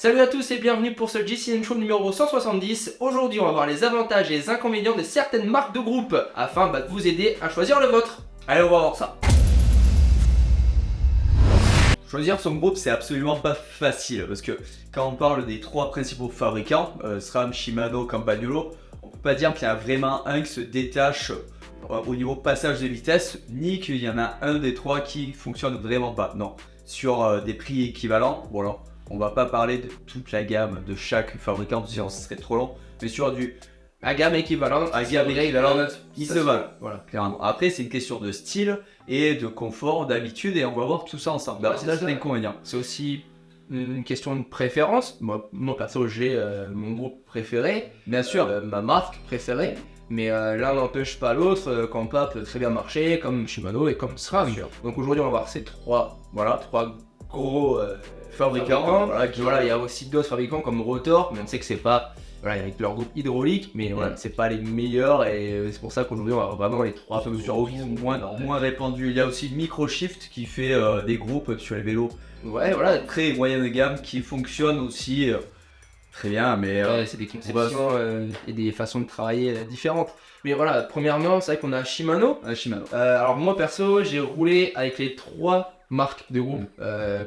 Salut à tous et bienvenue pour ce GCN Show numéro 170. Aujourd'hui on va voir les avantages et les inconvénients de certaines marques de groupe afin de vous aider à choisir le vôtre. Allez, on va voir ça. Choisir son groupe, c'est absolument pas facile parce que quand on parle des trois principaux fabricants, SRAM, Shimano, Campagnolo, on peut pas dire qu'il y a vraiment un qui se détache au niveau passage de vitesse, ni qu'il y en a un des trois qui fonctionne vraiment pas. Non, sur des prix équivalents, voilà, on va pas parler de toute la gamme de chaque fabricant, sinon ce serait trop long, mais sur À gamme équivalente, ils se valent. Voilà, clairement. Après, c'est une question de style et de confort, d'habitude, et on va voir tout ça ensemble. Bah, c'est ça l'inconvénient. C'est aussi une question de préférence. Moi perso, j'ai mon groupe préféré, Bien sûr. ma marque préférée. Mais l'un n'empêche pas l'autre, Campa peut très bien marcher, comme Shimano et comme SRAM. Donc aujourd'hui, on va voir ces trois gros fabricants. Il y a aussi d'autres fabricants comme Rotor, mais on sait que c'est pas, avec leur groupe hydraulique, mais c'est pas les meilleurs et c'est pour ça qu'aujourd'hui, on va vraiment les trois moins répandu. Il y a aussi Microshift qui fait des groupes sur les vélos très moyenne gamme qui fonctionnent aussi très bien, mais c'est des conceptions et des façons de travailler différentes. Mais voilà, premièrement, c'est vrai qu'on a Shimano. Alors moi perso, j'ai roulé avec les trois marques de groupe.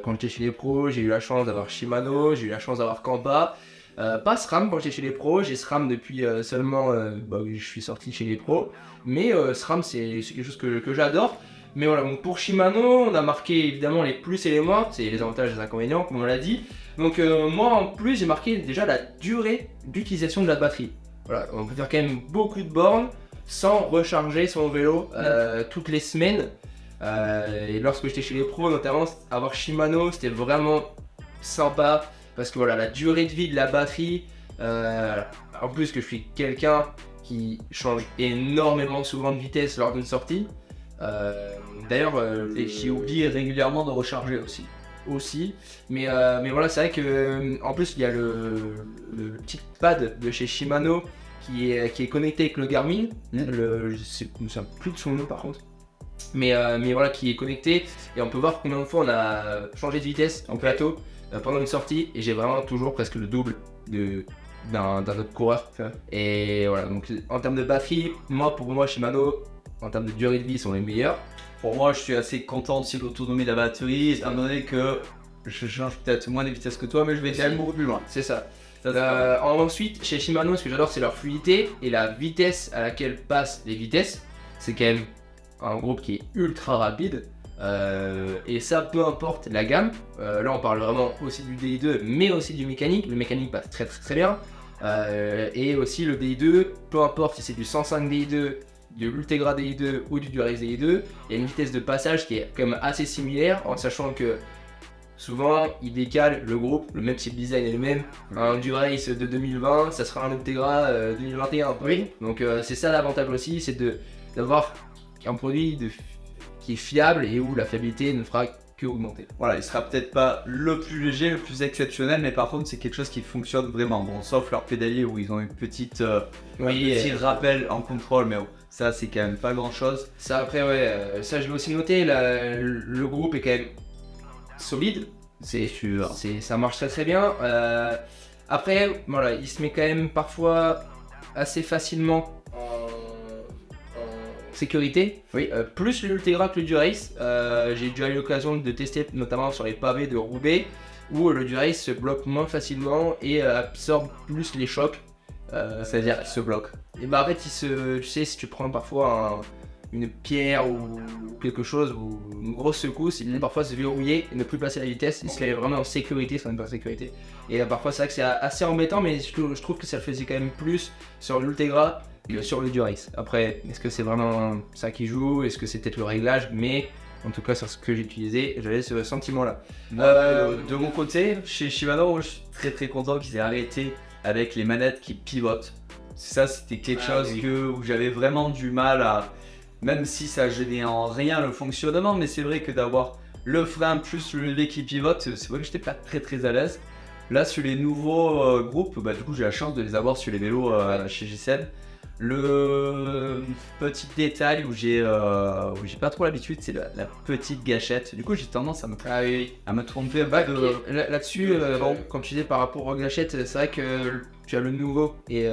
Quand j'étais chez les pros, j'ai eu la chance d'avoir Shimano, j'ai eu la chance d'avoir Campa. Pas SRAM quand j'étais chez les pros, j'ai SRAM depuis seulement je suis sorti chez les pros. Mais SRAM c'est quelque chose que j'adore. Mais voilà, donc pour Shimano, on a marqué évidemment les plus et les moins, c'est les avantages et les inconvénients comme on l'a dit. Donc moi en plus j'ai marqué déjà la durée d'utilisation de la batterie. Voilà, on peut faire quand même beaucoup de bornes sans recharger son vélo toutes les semaines. Et lorsque j'étais chez les pros, notamment avoir Shimano, c'était vraiment sympa parce que voilà, la durée de vie de la batterie, en plus que je suis quelqu'un qui change énormément souvent de vitesse lors d'une sortie. D'ailleurs, et qui oublie régulièrement de recharger aussi. Mais voilà, c'est vrai que en plus il y a le petit pad de chez Shimano qui est connecté avec le Garmin. Je ne sais plus de son nom par contre. Mais voilà, qui est connecté et on peut voir combien de fois on a changé de vitesse en plateau pendant une sortie, et j'ai vraiment toujours presque le double d'un autre coureur. Et voilà, donc en termes de batterie, pour moi Shimano, en termes de durée de vie, sont les meilleurs. Pour moi, je suis assez content aussi de l'autonomie de la batterie, étant donné que je change peut-être moins de vitesse que toi, mais je vais quand même beaucoup plus loin. C'est ça. Ensuite, chez Shimano, ce que j'adore, c'est leur fluidité et la vitesse à laquelle passent les vitesses. C'est quand même un groupe qui est ultra rapide. Et ça, peu importe la gamme. Là, on parle vraiment aussi du DI2, mais aussi du mécanique. Le mécanique passe très très très bien. Et aussi le DI2, peu importe si c'est du 105 DI2, de l'Ultegra DI2 ou du Dura-Ace DI2, il y a une vitesse de passage qui est quand même assez similaire, en sachant que souvent ils décalent le groupe, même si le design est le même. Un Dura-Ace de 2020, ça sera un Ultegra 2021. Oui. Donc c'est ça l'avantage aussi, c'est d'avoir un produit qui est fiable et où la fiabilité ne fera que augmenter. Voilà, il sera peut-être pas le plus léger, le plus exceptionnel, mais par contre c'est quelque chose qui fonctionne vraiment. Bon, sauf leur pédalier où ils ont une petite petit rappel en contrôle, mais ça c'est quand même pas grand chose. Ça après ça je l'ai aussi noté, le groupe est quand même solide, c'est sûr, ça marche très très bien. Après voilà, il se met quand même parfois assez facilement en sécurité, plus l'Ultegra que le Dura-Ace. J'ai déjà eu l'occasion de tester notamment sur les pavés de Roubaix où le Dura-Ace se bloque moins facilement et absorbe plus les chocs. C'est-à-dire il se bloque. Et en fait, tu sais, si tu prends parfois une pierre ou quelque chose ou une grosse secousse, il peut parfois se verrouiller et ne plus passer la vitesse. Il se met vraiment en sécurité, sans même pas en sécurité. Et parfois, c'est vrai que c'est assez embêtant, mais je trouve que ça le faisait quand même plus sur l'Ultegra que sur le Dura-Ace. Après, est-ce que c'est vraiment ça qui joue? Est-ce que c'est peut-être le réglage? Mais en tout cas, sur ce que j'ai utilisé, j'avais ce sentiment-là. De mon côté, chez Shimano, je suis très très content qu'ils aient arrêté avec les manettes qui pivotent. Ça, c'était quelque chose où j'avais vraiment du mal à... Même si ça gênait en rien le fonctionnement, mais c'est vrai que d'avoir le frein plus le levier qui pivote, c'est vrai que j'étais pas très très à l'aise. Là, sur les nouveaux groupes, du coup, j'ai la chance de les avoir sur les vélos chez GCN. Le petit détail où j'ai pas trop l'habitude, c'est la petite gâchette. Du coup, j'ai tendance Ah oui, à me tromper un bah, peu de... là-dessus, bon, comme tu disais par rapport aux gâchettes, c'est vrai que tu as le nouveau et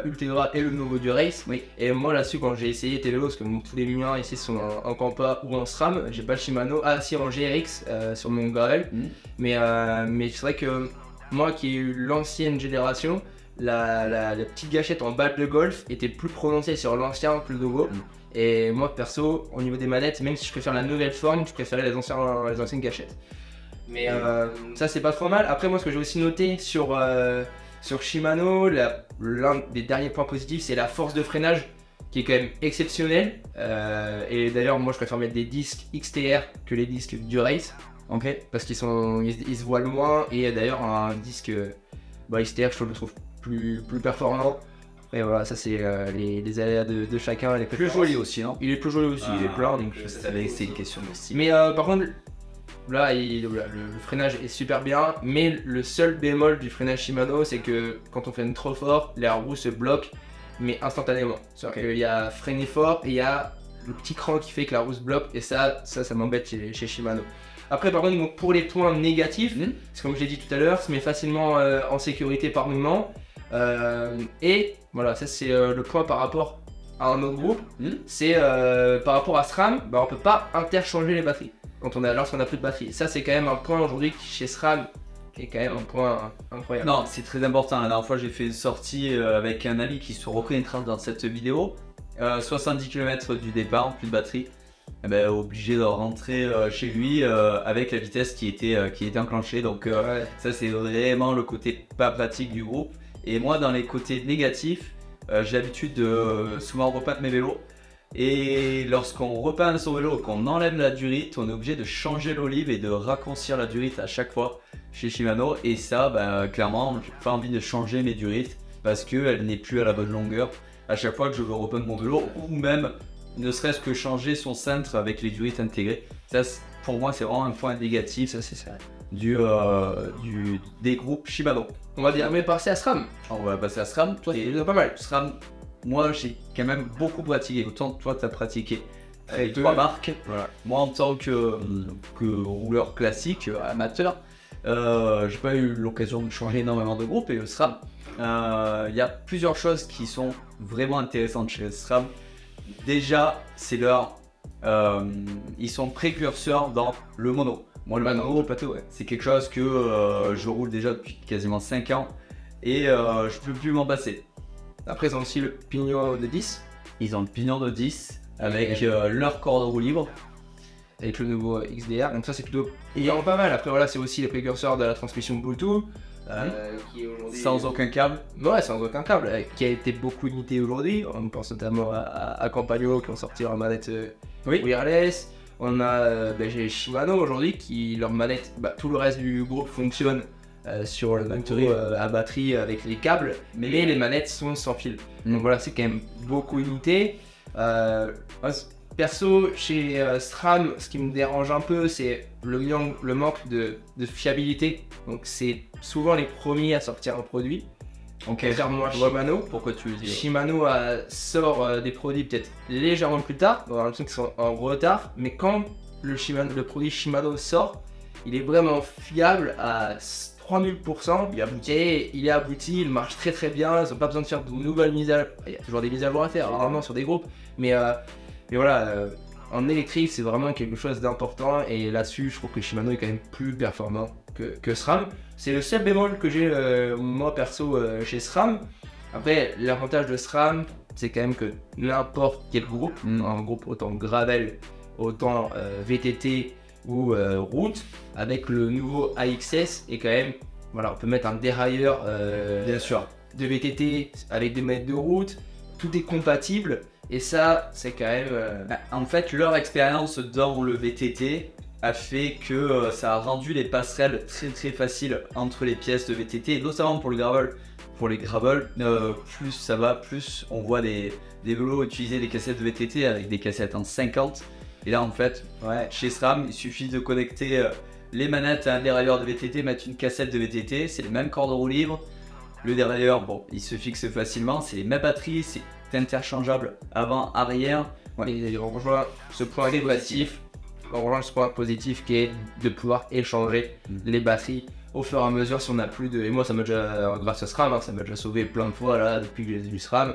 Ultegra et le nouveau du Race. Oui. Et moi là-dessus, quand j'ai essayé tes vélos, parce que tous les miens ici sont en Campa ou en SRAM, j'ai pas le Shimano, si en GRX sur mon Gravel. Mais c'est vrai que moi qui ai eu l'ancienne génération, la petite gâchette en balle de golf était plus prononcée sur l'ancien que le nouveau. Et moi perso, au niveau des manettes, même si je préfère la nouvelle forme, je préférais les anciennes gâchettes. Mais ça c'est pas trop mal. Après moi ce que j'ai aussi noté sur Shimano, l'un des derniers points positifs c'est la force de freinage qui est quand même exceptionnelle. Et d'ailleurs moi je préfère mettre des disques XTR que les disques du Race. Ok. Parce qu'ils se voient loin et d'ailleurs un disque XTR je le trouve plus performant. Et voilà, ça c'est les aléas de chacun. Les Plus joli aussi, non? Il est plus joli aussi, il est plein. Donc je savais que c'est une question de style. Mais par contre, là, le freinage est super bien. Mais le seul bémol du freinage Shimano, c'est que quand on freine trop fort, la roue se bloque, mais instantanément. C'est-à-dire qu'il y a freiner fort et il y a le petit cran qui fait que la roue se bloque. Et ça m'embête chez Shimano. Après, par contre, pour les points négatifs, c'est comme je l'ai dit tout à l'heure, se met facilement en sécurité par mouvement. Et voilà, ça c'est le point par rapport à un autre groupe. C'est par rapport à SRAM, on peut pas interchanger les batteries lorsqu'on a plus de batterie. Ça c'est quand même un point aujourd'hui chez SRAM qui est quand même un point incroyable. Non, c'est très important. La dernière fois j'ai fait une sortie avec un ami qui se reconnaîtra dans cette vidéo. 70 km du départ, plus de batterie. Obligé de rentrer chez lui avec la vitesse qui était enclenchée. Donc ça c'est vraiment le côté pas pratique du groupe. Et moi dans les côtés négatifs, j'ai l'habitude de souvent repeindre mes vélos. Et lorsqu'on repeint son vélo, qu'on enlève la durite, on est obligé de changer l'olive et de raccourcir la durite à chaque fois chez Shimano. Et ça, clairement, j'ai pas envie de changer mes durites parce qu'elle n'est plus à la bonne longueur à chaque fois que je veux repeindre mon vélo, ou même ne serait-ce que changer son cintre avec les durites intégrées. Ça, pour moi, c'est vraiment un point négatif. Ça, c'est ça. Des groupes Shimano. On va dire, mais passer à SRAM. On va passer à SRAM. Toi, c'est déjà pas mal. SRAM, moi, j'ai quand même beaucoup pratiqué. Autant toi, tu as pratiqué avec 3 marques. Voilà. Moi, en tant que rouleur classique, amateur, j'ai pas eu l'occasion de changer énormément de groupes. Et le SRAM, il y a plusieurs choses qui sont vraiment intéressantes chez le SRAM. Déjà, c'est ils sont précurseurs dans le mono. Moi, le mono, c'est quelque chose que je roule déjà depuis quasiment 5 ans et je peux plus m'en passer. Après, ils ont aussi le pignon de 10. Ils ont le pignon de 10 avec leur corde roue libre. Avec le nouveau XDR, donc ça c'est plutôt vraiment pas mal. Après voilà, c'est aussi les précurseurs de la transmission Bluetooth. Qui est aujourd'hui... Sans aucun câble. Ouais, sans aucun câble, qui a été beaucoup imité aujourd'hui. On pense notamment à Campagnolo qui ont sorti leur manette wireless. On a Shimano aujourd'hui qui leur manette, tout le reste du groupe fonctionne sur le batterie à batterie avec les câbles, mais les manettes sont sans fil. Donc voilà, c'est quand même beaucoup imité. Perso, chez SRAM, ce qui me dérange un peu, c'est le manque de fiabilité. Donc c'est souvent les premiers à sortir un produit. Contrairement à Shimano. Pourquoi tu le dis? Shimano sort des produits peut-être légèrement plus tard, on a l'impression qu'ils sont en retard, mais quand le produit Shimano sort, il est vraiment fiable à 3000%, il est abouti, il marche très très bien, ils n'ont pas besoin de faire de nouvelles mises à jour. Il y a toujours des mises à jour à faire, évidemment, sur des groupes, mais voilà, en électrique, c'est vraiment quelque chose d'important, et là-dessus, je trouve que Shimano est quand même plus performant que SRAM. C'est le seul bémol que j'ai, moi perso, chez SRAM. Après, l'avantage de SRAM, c'est quand même que n'importe quel groupe, un groupe autant gravel, autant VTT ou route, avec le nouveau AXS, et quand même, voilà, on peut mettre un dérailleur bien sûr de VTT avec des manettes de route, tout est compatible. Et ça, c'est quand même... En fait, leur expérience dans le VTT a fait que ça a rendu les passerelles très très faciles entre les pièces de VTT, notamment pour le gravel. Pour les gravel, plus ça va, plus on voit des vélos utiliser des cassettes de VTT avec des cassettes en 50. Et là, en fait, chez SRAM, il suffit de connecter les manettes à un dérailleur de VTT, mettre une cassette de VTT, c'est les mêmes cordes de roue libre. Le dérailleur, il se fixe facilement, c'est les mêmes batteries, c'est interchangeable avant-arrière. Ouais. Et on rejoint ce point négatif, on rejoint ce point positif qui est de pouvoir échanger les batteries au fur et à mesure si on n'a plus de... Et moi ça m'a déjà, grâce à SRAM, hein, ça m'a déjà sauvé plein de fois là depuis que j'ai du SRAM,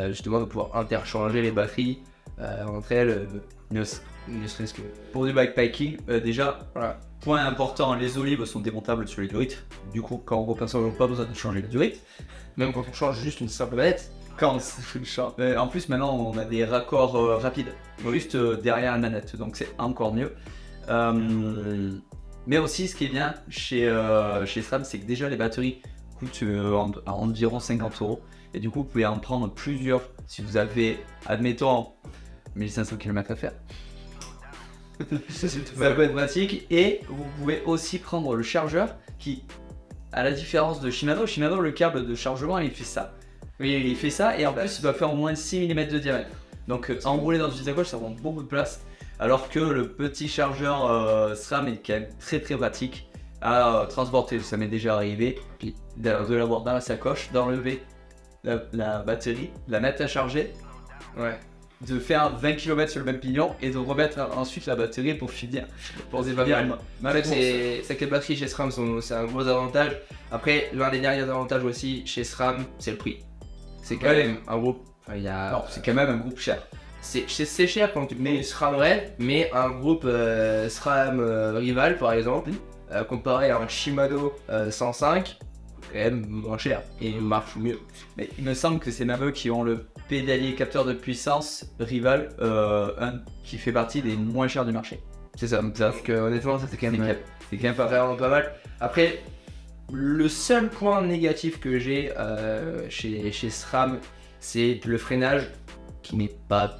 justement de pouvoir interchanger les batteries entre elles, ne serait-ce que... Pour du bikepacking, déjà, Voilà. point important, les olives sont démontables sur les durites. Du coup, quand on repasse, on n'a pas besoin de changer les durites. Même quand on change juste une simple manette. Quand on change. En plus, maintenant, on a des raccords rapides, juste derrière la manette, donc c'est encore mieux. Mais aussi, ce qui est bien chez SRAM, c'est que déjà les batteries coûtent à environ 50 €. Et du coup, vous pouvez en prendre plusieurs si vous avez, admettons, 1500 km à faire. Ça peut être pratique. Et vous pouvez aussi prendre le chargeur qui, à la différence de Shimano, le câble de chargement, il fait ça. Oui, il fait ça et en plus, il doit faire au moins 6 mm de diamètre. Donc, enrouler dans une sacoche, ça prend beaucoup de place. Alors que le petit chargeur SRAM est quand même très très pratique à transporter. Ça m'est déjà arrivé de l'avoir dans la sacoche, d'enlever la batterie, la mettre à charger, de faire 20 km sur le même pignon et de remettre ensuite la batterie pour finir. C'est que les batteries chez SRAM c'est un gros avantage. Après, l'un des derniers avantages aussi chez SRAM, c'est le prix. C'est quand même un groupe. Non, c'est quand même un groupe cher. C'est cher quand tu mets SRAM Red, mais un groupe SRAM Rival par exemple, comparé à un Shimano 105, quand même moins cher et marche mieux. Mais il me semble que c'est même eux qui ont le pédalier capteur de puissance Rival, qui fait partie des moins chers du marché. C'est ça, donc honnêtement ça c'est quand même pas vraiment pas mal. Après, le seul point négatif que j'ai chez SRAM, c'est le freinage qui n'est pas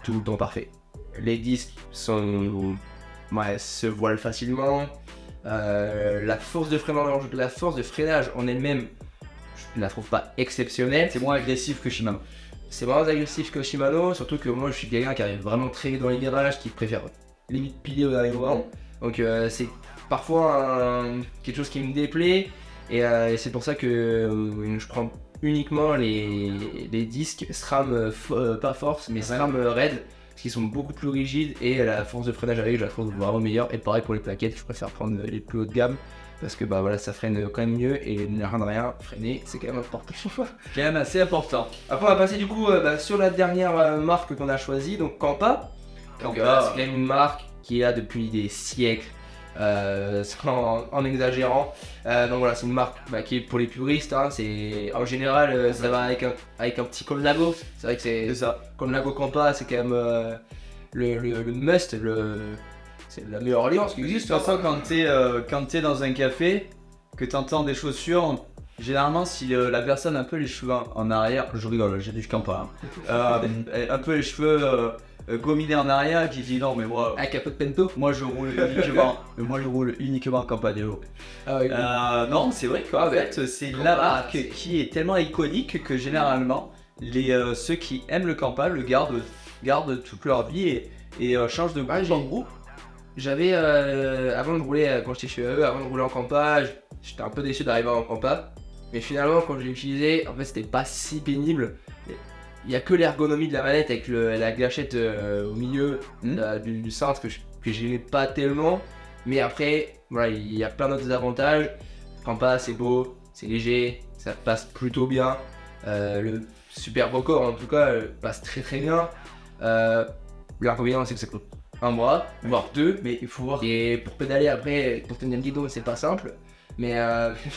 tout le temps parfait. Les disques se voilent facilement. La force de freinage en elle-même, je la trouve pas exceptionnelle. C'est moins agressif que Shimano. C'est moins agressif que Shimano, surtout que moi je suis quelqu'un qui arrive vraiment très vite dans les virages, qui préfère limite piler au dernier moment. Donc c'est parfois quelque chose qui me déplaît et c'est pour ça que je prends uniquement les disques SRAM, pas force, mais SRAM Red, parce qu'ils sont beaucoup plus rigides et la force de freinage avec je la trouve vraiment meilleure. Et pareil pour les plaquettes, je préfère prendre les plus haut de gamme parce que ça freine quand même mieux et rien de rien, freiner c'est quand même important. Quand même assez important. Après on va passer du coup sur la dernière marque qu'on a choisie, donc Kampa. C'est quand même une marque qui est là depuis des siècles. En exagérant. Donc voilà, c'est une marque qui est pour les puristes. Hein, c'est en général ça va avec un petit Colnago. C'est vrai que c'est ça. Colnago Kampa, c'est quand même le must, c'est la meilleure alliance qui existe. De toute façon, quand t'es dans un café, que t'entends des chaussures, généralement si la personne a un peu les cheveux en arrière, je rigole, j'ai du Kampa, hein, un peu les cheveux gominé en arrière, qui dit non mais moi avec un peu de pento, moi je roule uniquement Campagnolo. Ah oui. Non, c'est vrai qu'en fait c'est la marque qui est tellement iconique que généralement ceux qui aiment le Kampa le gardent toute leur vie et changent de groupe en groupe. J'avais avant de rouler quand j'étais chez eux, avant de rouler en Kampa, j'étais un peu déçu d'arriver en Kampa, mais finalement quand je l'ai utilisé, en fait c'était pas si pénible. Il n'y a que l'ergonomie de la manette avec la gâchette au milieu du centre que j'aimais pas tellement. Mais après, voilà, il y a plein d'autres avantages. Kampa, c'est beau, c'est léger, ça passe plutôt bien. Le Super Record, en tout cas, passe très très bien. L'inconvénient, c'est que ça coûte un bras, voire deux. Mais il faut voir. Et pour pédaler après, pour tenir le guidon, c'est pas simple. Mais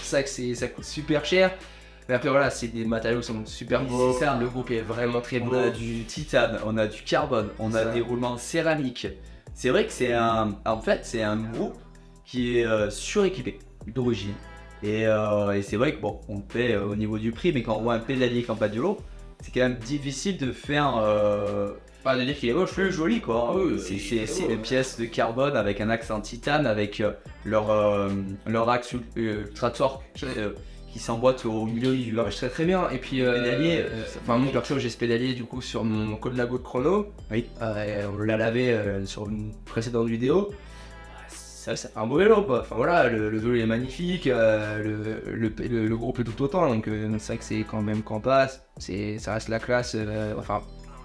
c'est vrai que ça coûte super cher. Mais après voilà, c'est des matériaux qui sont super beaux, le groupe est vraiment très beau. On a du titane, on a du carbone, on a des roulements céramiques. C'est vrai que c'est un groupe qui est suréquipé d'origine. Et c'est vrai que bon, on paie au niveau du prix, mais quand on voit un pédalier Campagnolo, c'est quand même difficile de faire... Pas de dire qu'il est moche, plus joli quoi. C'est une pièce de carbone avec un axe en titane, avec leur axe ultra torque qui s'emboîte au milieu du marche très bien. Et puis pédalier, moi perso j'ai ce pédalier du coup sur mon Colnago de chrono. Oui. On l'a lavé sur une précédente vidéo. ça fait un beau vélo quoi. Enfin voilà, le vélo il est magnifique, le groupe est tout autant, donc c'est vrai que c'est quand même Campa, ça reste la classe, enfin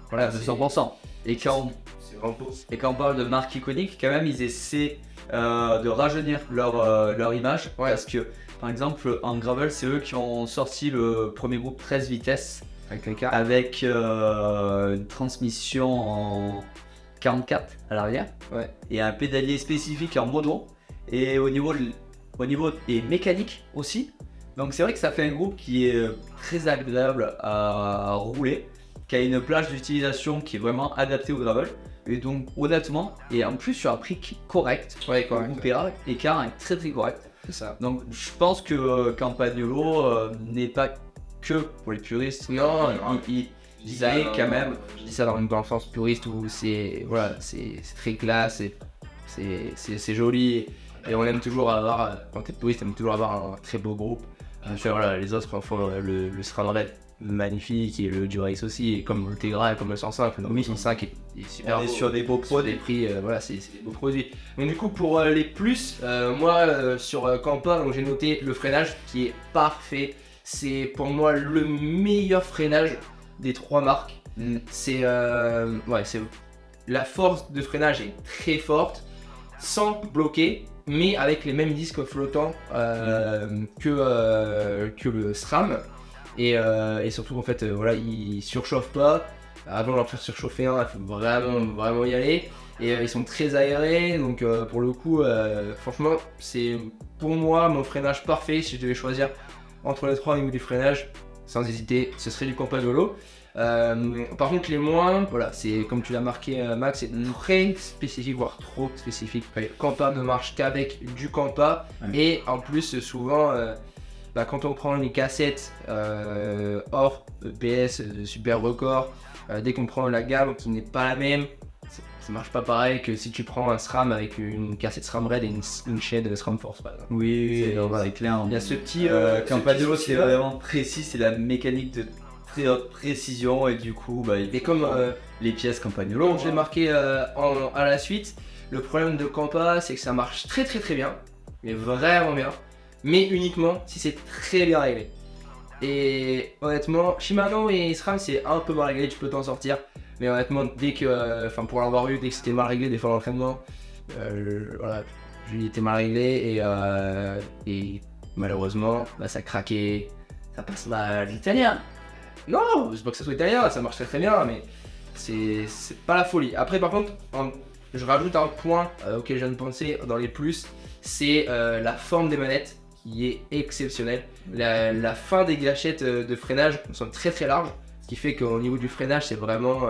voilà, de 100%. Et quand, c'est vraiment beau. et quand on parle de marque iconique, quand même, ils essaient de rajeunir leur image. Ouais. Parce que, par exemple, en gravel, c'est eux qui ont sorti le premier groupe 13 vitesses Avec les cartes. avec une transmission en 44 à l'arrière Ouais. et un pédalier spécifique en mono. Et au niveau des mécaniques aussi. Donc c'est vrai que ça fait un groupe qui est très agréable à rouler, qui a une plage d'utilisation qui est vraiment adaptée au gravel. Et donc honnêtement, et en plus sur un prix correct, Ouais, le groupe ERA est quand même très très correct. c'est ça. Donc je pense que Campagnolo n'est pas que pour les puristes. Non, il est quand même. Je dis ça dans le sens puriste où c'est voilà, c'est très classe, c'est joli et on aime toujours avoir, quand t'es puriste, on aime toujours avoir un très beau groupe. Voilà, les autres font le SRAM Red magnifique et le Durace aussi, et comme le Tegra et comme le 105. Donc le 105 est super On est beau. sur des beaux Sur des produits. prix, voilà, c'est des beaux produits. Donc du coup pour les plus, moi sur Campa, donc j'ai noté le freinage qui est parfait. C'est pour moi le meilleur freinage des trois marques. C'est la force de freinage est très forte, sans bloquer, mais avec les mêmes disques flottants que le SRAM. Et surtout en fait, voilà, il surchauffe pas. Avant d'en faire surchauffer un, il faut vraiment y aller. Et ils sont très aérés, donc pour le coup, franchement, c'est pour moi mon freinage parfait. Si je devais choisir entre les trois au niveau du freinage, sans hésiter, ce serait du Campagnolo. Par contre, les moins, voilà, c'est comme tu l'as marqué, Max, c'est très spécifique, voire trop spécifique. Campa ne marche qu'avec du Campa, et en plus, souvent, quand on prend une cassette hors PS, Super Record, dès qu'on prend la gamme qui n'est pas la même, ça marche pas pareil que si tu prends un SRAM avec une cassette SRAM Red et une chaîne SRAM Force par exemple. Oui, voilà. c'est clair. Il y a ce petit Campagnolo, c'est souci-là. vraiment précis, c'est la mécanique de très haute précision et du coup, Et comme les pièces Campagnolo. je l'ai marqué à la suite, le problème de Campa c'est que ça marche très bien, mais vraiment bien, mais uniquement si c'est très bien réglé. Et honnêtement, Shimano et SRAM c'est un peu mal réglé, tu peux t'en sortir. Mais honnêtement, dès que, pour l'avoir eu, dès que c'était mal réglé, des fois l'entraînement, voilà, il était mal réglé et malheureusement, ça craquait, ça passe mal l'italien. Non, c'est pas que ça soit italien, ça marche très bien, mais c'est pas la folie. Après, par contre, je rajoute un point auquel je viens de penser dans les plus, c'est la forme des manettes qui est exceptionnelle. La fin des gâchettes de freinage sont très larges. Ce qui fait qu'au niveau du freinage, c'est vraiment.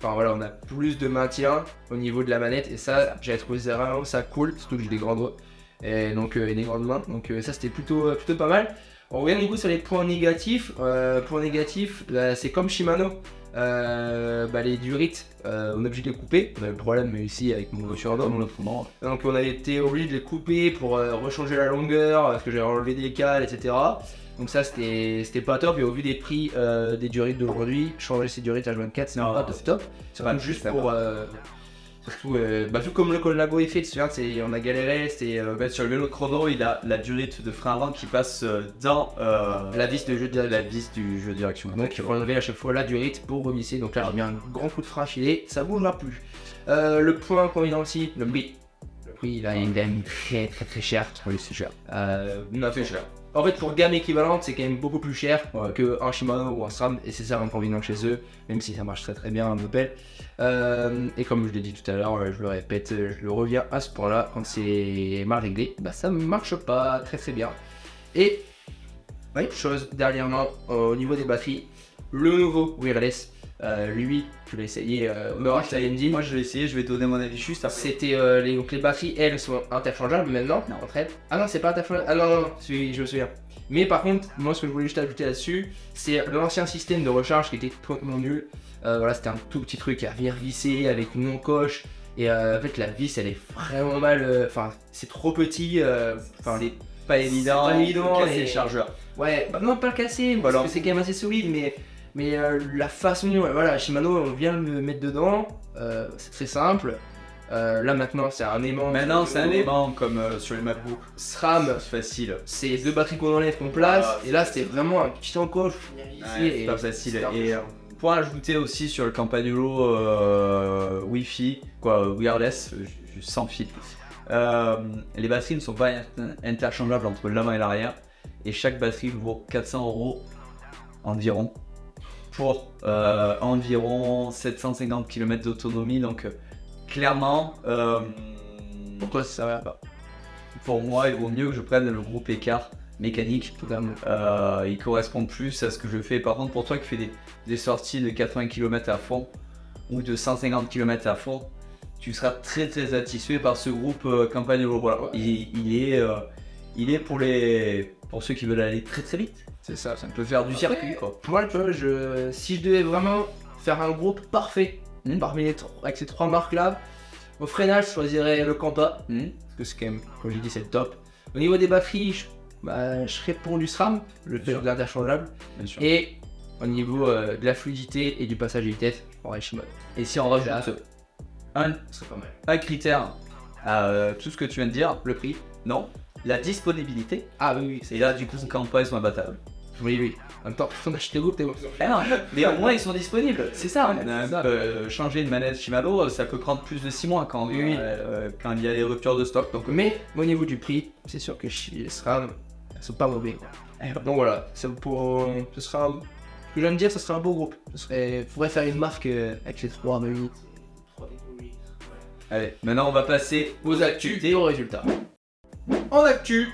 On a plus de maintien au niveau de la manette. Et ça, j'avais trouvé vraiment ça cool. Surtout que j'ai des grands doigts et des grandes mains. Donc, ça, c'était plutôt pas mal. On revient du coup sur les points négatifs. Points négatifs, c'est comme Shimano. Les durites, on est obligé de les couper. On a eu le problème ici avec mon Shimano. Donc, on a été obligé de les couper pour rechanger la longueur. Parce que j'ai enlevé des cales, etc. Donc ça c'était pas top, et au vu des prix des durites d'aujourd'hui, changer ces durites H24 c'est pas top. C'est pas juste pour tout comme le Colnago est fait, tu vois, on a galéré, c'était Sur le vélo chrono, il a la durite de frein avant qui passe dans la vis de jeu de la vis du jeu de direction. Donc il faut enlever à chaque fois la durite pour revisser, donc là il y a un grand coup de frein filé, ça bougera plus. Le point qu'on vient aussi, le prix. Le prix il est quand même très cher. Oui, c'est cher. Fait cher. En fait, pour gamme équivalente, c'est quand même beaucoup plus cher qu'un Shimano ou un SRAM, et c'est ça l'inconvénient chez eux, même si ça marche très bien, un Opel. Et comme je l'ai dit tout à l'heure, je le répète, je le reviens à ce point-là, quand c'est mal réglé, ça marche pas très bien. Et, chose dernièrement, au niveau des batteries, le nouveau wireless, lui, je l'ai essayé, Moi je l'ai essayé, je vais te donner mon avis juste après. C'était donc les batteries, elles sont interchangeables maintenant entre elles. Ah non, c'est pas interchangeable. Ah non, je me souviens. Mais par contre, moi ce que je voulais juste ajouter là-dessus, c'est l'ancien système de recharge qui était totalement nul. C'était un tout petit truc à venir visser avec une encoche. Et en fait, la vis elle est vraiment mal. C'est trop petit. C'est pas évident. C'est pas évident. Et le chargeur. Ouais, non, pas le casser, parce que c'est quand même assez solide, mais la façon, Shimano on vient le mettre dedans, c'est très simple. Là maintenant c'est un aimant. Maintenant c'est un aimant comme sur les MacBook. SRAM, C'est facile. c'est 2 batteries qu'on enlève, qu'on place. Et là c'était vraiment un petit encoche. C'est pas facile. Et point ajouter aussi sur le Campanolo Wi-Fi, quoi, wireless, sans fil. Les batteries ne sont pas interchangeables entre l'avant et l'arrière. Et chaque batterie vaut 400 € environ. Pour environ 750 km d'autonomie. Donc clairement, Pourquoi ça va pas? pour moi, il vaut mieux que je prenne le groupe écart mécanique. Totalement. Il correspond plus à ce que je fais. Par contre, pour toi qui fais des sorties de 80 km à fond ou de 150 km à fond, tu seras très très satisfait par ce groupe Campanolo. Voilà. Il est pour ceux qui veulent aller très très vite. C'est ça. Ça peut faire du circuit, quoi. Moi, tu vois, si je devais vraiment faire un groupe parfait parmi avec ces 3 marques-là, au freinage, je choisirais le Campa. Parce que c'est quand même, comme j'ai dit, c'est le top. Au niveau des batteries, je serais pour du SRAM, le fait de l'interchangeable. Bien sûr. Et au niveau de la fluidité et du passage de vitesse, je prendrais Shimano. Et si on rajoute un C'est pas mal. critère à tout ce que tu viens de dire, Le prix? non, la disponibilité. Ah oui, Et là, du coup, Campa, ils sont imbattables. oui. En même temps, on achète les groupes, t'es bon. Mais au moins, ils sont disponibles. C'est ça. c'est ça. Changer une manette Shimano, ça peut prendre plus de 6 mois quand il y a des ruptures de stock. Donc, Mais au niveau du prix, c'est sûr que les SRAM, elles sont pas mauvais. Donc voilà, ce sera ce que j'aime dire, ce sera un beau groupe. Faudrait faire une marque avec les 3 minutes. allez, maintenant, on va passer Aux actus et aux résultats. En actu,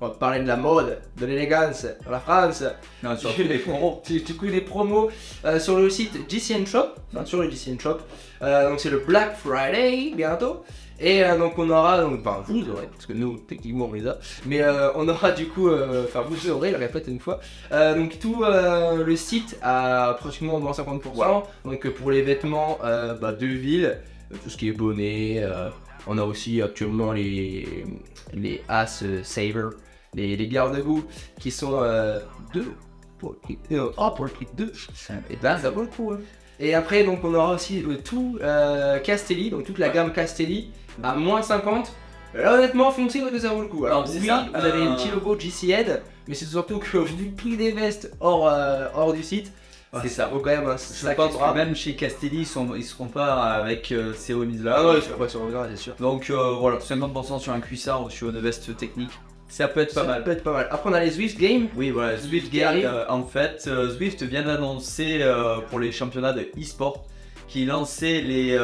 on va parler de la mode, de l'élégance dans la France. Non, surtout les promos. Du coup, les promos sur le site GCN Shop, enfin sur le GCN Shop. Donc c'est le Black Friday bientôt. Et donc on aura, enfin vous aurez, parce que nous techniquement on les a, mais on aura du coup, enfin vous aurez, je le répète une fois, donc tout le site à pratiquement moins 50%, donc pour les vêtements de ville, tout ce qui est bonnet, on a aussi actuellement les As Saver, les garde-boue qui sont 2 pour le prix, pour le prix de 2, et ben ça vaut le coup. Et après donc on aura aussi tout Castelli, donc toute la gamme Castelli à moins 50. Là honnêtement foncez parce que ça vaut le coup. Alors C'est oui, ça, vous avez un petit logo GCN, mais c'est surtout que vu le prix des vestes hors du site, C'est ça. vaut quand même un Je sacré pense que drap. même chez Castelli, ils seront pas avec ces remises-là. Ah non, ils sont pas sur le regard, c'est sûr. Donc voilà, 50% sur un cuissard ou sur une veste technique, ça peut être pas mal. Ça peut être pas mal. Après on a les Zwift Games. Oui, voilà, Zwift qui Game, arrive. en fait, Zwift vient d'annoncer pour les championnats de e-sport qu'il lançait les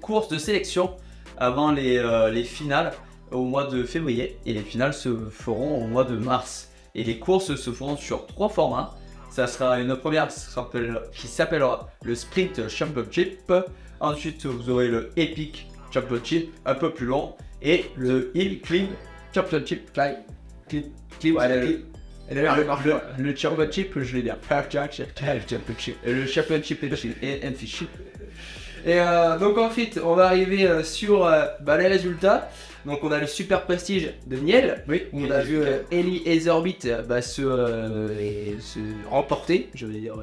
courses de sélection avant les finales au mois de février et les finales se feront au mois de mars. Et les courses se feront sur 3 formats. Ça sera une première qui s'appellera le Sprint Championship. Ensuite, vous aurez le Epic Championship, un peu plus long, et le Hill Climb Championship. Le Championship, je l'ai bien. Le Championship et Championship. Et donc ensuite on va arriver sur les résultats. Donc on a le super prestige de Niel. Oui, On a vu Ellie Ezerbit se remporter, je veux dire,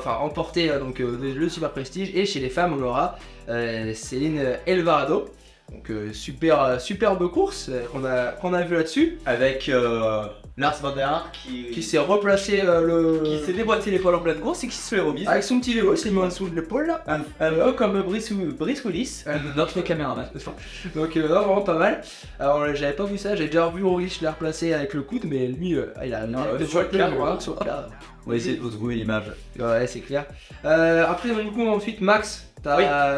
remporter donc le super prestige. Et chez les femmes on aura Céline Elvarado. Donc superbe course qu'on a vu là-dessus. avec Lars van der Aert Qui s'est replacé qui s'est déboîté l'épaule en pleine course et qui se fait remise. avec son petit vélo, il s'est mis en dessous de l'épaule là. Un peu comme Brice Willis, notre caméraman. Donc non, vraiment pas mal. Alors j'avais pas vu ça, j'ai déjà vu Ulrich la replacer avec le coude, mais lui il a sur le cadre, sur le cadre. On va essayer de vous trouver l'image. Ouais, c'est clair. Après du coup ensuite Max,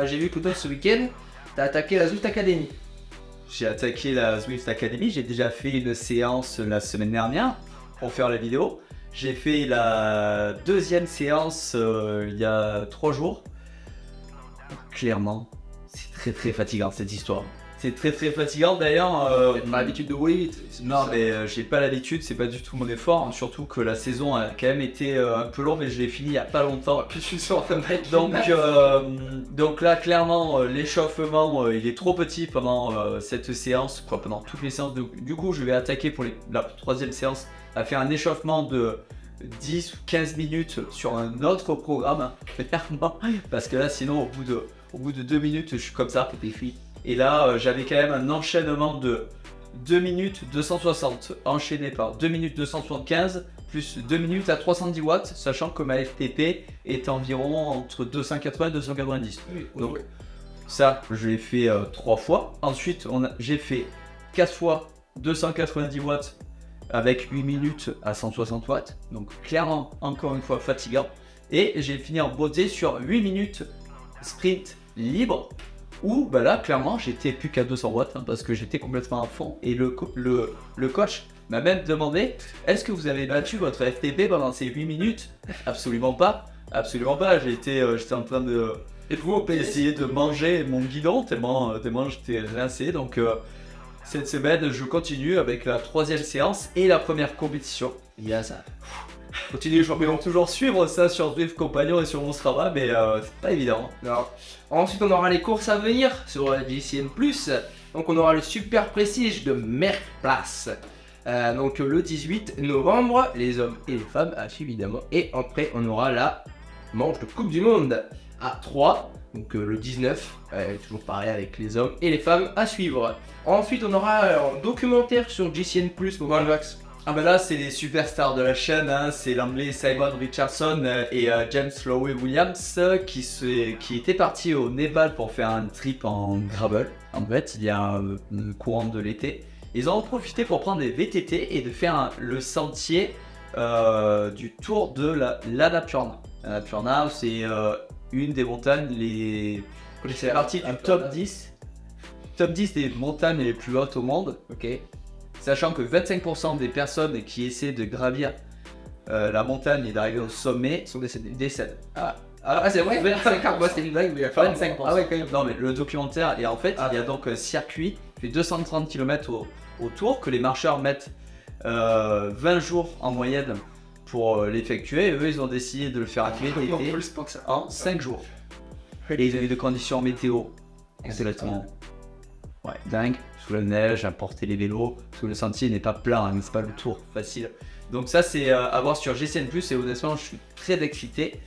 j'ai vu que toi ce week-end t'as attaqué la Zwift Academy. J'ai attaqué la Zwift Academy, j'ai déjà fait une séance la semaine dernière pour faire la vidéo. J'ai fait la deuxième séance il y a 3 jours. Clairement, c'est très très fatigant cette histoire. C'est très très fatigant d'ailleurs. T'as pas l'habitude de rouler vite. Non mais j'ai pas l'habitude, c'est pas du tout mon effort, surtout que la saison a quand même été un peu longue mais je l'ai fini il y a pas longtemps. Puis je suis sûr en train de mettre Donc là clairement l'échauffement il est trop petit pendant cette séance, pendant toutes les séances. Du coup je vais attaquer pour la troisième séance à faire un échauffement de 10 ou 15 minutes sur un autre programme, clairement, parce que là sinon Au bout de 2 minutes, je suis comme ça. Et là, j'avais quand même un enchaînement de 2 minutes 260 enchaîné par 2 minutes 275 plus 2 minutes à 310 watts, sachant que ma FTP est environ entre 280 et 290. Donc ça, je l'ai fait 3 fois. Ensuite, j'ai fait 4 fois 290 watts avec 8 minutes à 160 watts. Donc clairement, encore une fois, fatigant. Et j'ai fini en beauté sur 8 minutes sprint libre. Où bah là, clairement, j'étais plus qu'à 200 watts hein, parce que j'étais complètement à fond. Et le coach m'a même demandé, est-ce que vous avez battu votre FTP pendant ces 8 minutes? Absolument pas. Absolument pas. J'étais en train de essayer de manger mon guidon tellement j'étais rincé. Donc cette semaine, je continue avec la 3e séance et la première compétition. Il y a ça. Continue, je vais toujours suivre ça sur Drift Compagnon et sur mon Strava, mais c'est pas évident. Alors, ensuite, on aura les courses à venir sur JCN+. Donc, on aura le Super Prestige de Merckplace. Donc, le 18 novembre, les hommes et les femmes, évidemment. Et après, on aura la manche de Coupe du Monde à 3. Donc, le 19, toujours pareil avec les hommes et les femmes à suivre. Ensuite, on aura un documentaire sur JCN+, pour Max. Ah bah là c'est les superstars de la chaîne, hein. C'est l'anglais Simon Richardson et James Lowey Williams qui étaient partis au Népal pour faire un trip en gravel. En fait, il y a un courant de l'été. Ils en ont profité pour prendre des VTT et de faire le sentier du tour de l'Annapurna. L'Annapurna, c'est une des montagnes c'est partie du top 10 des montagnes les plus hautes au monde. Ok. Sachant que 25% des personnes qui essaient de gravir la montagne et d'arriver au sommet sont décédés. décèdent. C'est vrai, 25%, moi c'était une blague, mais 25%. Ah ouais, quand même. Non mais le documentaire, et en fait il y a donc un circuit qui fait 230 km autour que les marcheurs mettent 20 jours en moyenne pour l'effectuer. Eux ils ont décidé de le faire activer en 5 jours. Et ils ont eu des conditions météo exactement dingue. Sous la neige, à porter les vélos, parce que le sentier n'est pas plat, hein, c'est pas le tour facile. Donc ça c'est à voir sur GCN+, et honnêtement je suis très excité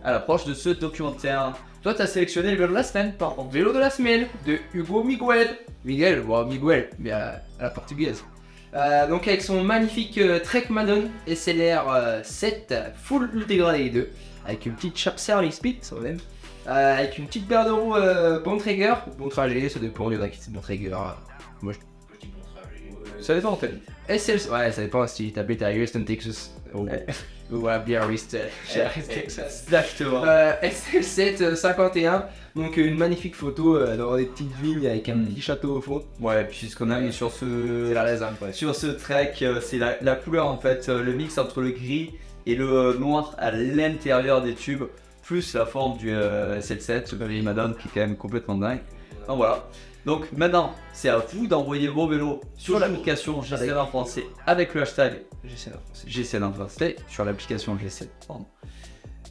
à l'approche de ce documentaire. Toi t'as sélectionné le vélo de la semaine par contre. Vélo de la semaine de Hugo Miguel. Miguel, mais à la portugaise. Donc avec son magnifique Trek Madone SLR 7 Full Ultegra 2, avec une petite chape service speed, ça même. Avec une petite paire de roues Bontrager, bon trajet, ça dépend, il y en a qui disent Bontrager. Moi je dis bon trajet. Ça dépend en fait. Ouais, ça dépend si t'habites à Houston, Texas. Ou à Biarritz, Texas. Exactement. SL7 51, donc une magnifique photo dans des petites vignes avec un petit château au fond. Ouais, puis ce qu'on a mis sur C'est la raison, ouais. sur ce trek, c'est la couleur en fait, le mix entre le gris et le noir à l'intérieur des tubes, plus la forme du SL7, le vieille Madone qui est quand même complètement dingue. Donc voilà. Donc maintenant, c'est à vous d'envoyer vos vélos sur l'application GCN en français avec le hashtag GCN en français sur l'application GCN.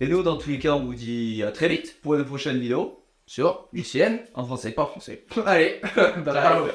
Et nous, dans tous les cas, on vous dit à très vite pour une prochaine vidéo Sur JCN en français. pas français. Allez, ciao.